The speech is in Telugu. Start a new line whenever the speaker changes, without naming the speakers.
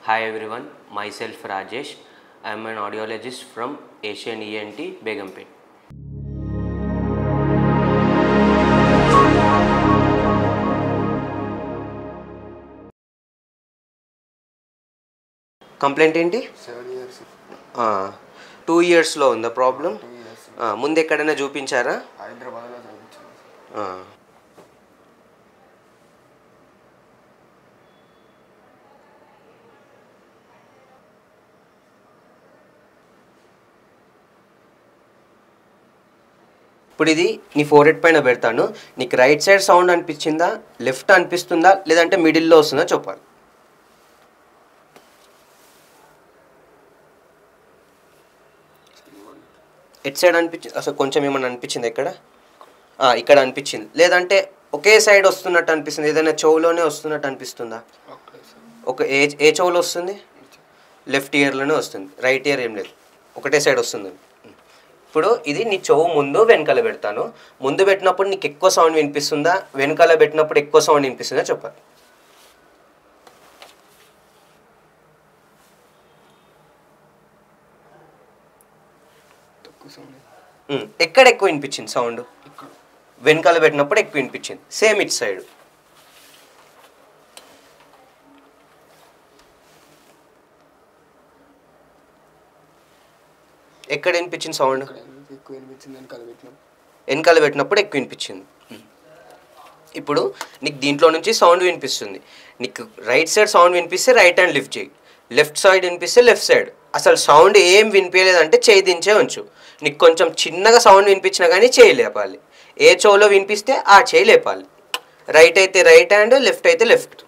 Hi everyone, myself Rajesh. I am an audiologist from Asian ENT Begumpet. Complaint ఏంటి?
7 years.
2 yearsలో ఉందా ప్రాబ్లం?
2 years.
ముందు ఎక్కడైనా చూపించారా?
హైదరాబాద్లో చూపించాను.
ఇప్పుడు ఇది నీ ఫోర్హెడ్ పైన పెడతాను. నీకు రైట్ సైడ్ సౌండ్ అనిపించిందా, లెఫ్ట్ అనిపిస్తుందా, లేదంటే మిడిల్లో వస్తుందా చెప్పాలి. ఎట్ సైడ్ అనిపించింది? అసలు కొంచెం ఏమన్నా అనిపించింది? ఇక్కడ అనిపించింది. లేదంటే ఒకే సైడ్ వస్తున్నట్టు అనిపిస్తుంది, ఏదైనా చెవులోనే వస్తున్నట్టు అనిపిస్తుందా? ఏ చెవులో వస్తుంది? లెఫ్ట్ ఇయర్లోనే వస్తుంది, రైట్ ఇయర్ ఏం లేదు, ఒకటే సైడ్ వస్తుంది. ఇప్పుడు ఇది నీ చెవు ముందు వెనకాల పెడతాను. ముందు పెట్టినప్పుడు నీకు ఎక్కువ సౌండ్ వినిపిస్తుందా, వెనకాల పెట్టినప్పుడు ఎక్కువ సౌండ్ వినిపిస్తుందా చెప్పాలి. ఎక్కడ ఎక్కువ వినిపించింది సౌండ్? వెనకాల పెట్టినప్పుడు ఎక్కువ వినిపించింది. Same it side. ఎక్కడ వినిపించింది సౌండ్? వెనకాల పెట్టినప్పుడు ఎక్కువ వినిపించింది. ఇప్పుడు నీకు దీంట్లో నుంచి సౌండ్ వినిపిస్తుంది. నీకు రైట్ సైడ్ సౌండ్ వినిపిస్తే రైట్ హ్యాండ్ లిఫ్ట్ చేయి, లెఫ్ట్ సైడ్ వినిపిస్తే లెఫ్ట్ సైడ్. అసలు సౌండ్ ఏం వినిపించలేదంటే చేయి దించే ఉంచు. నీకు కొంచెం చిన్నగా సౌండ్ వినిపించినా కానీ చేయి లేపాలి. ఏ చెవులో వినిపిస్తే ఆ చేయి లేపాలి. రైట్ అయితే రైట్ హ్యాండ్, లెఫ్ట్ అయితే లెఫ్ట్.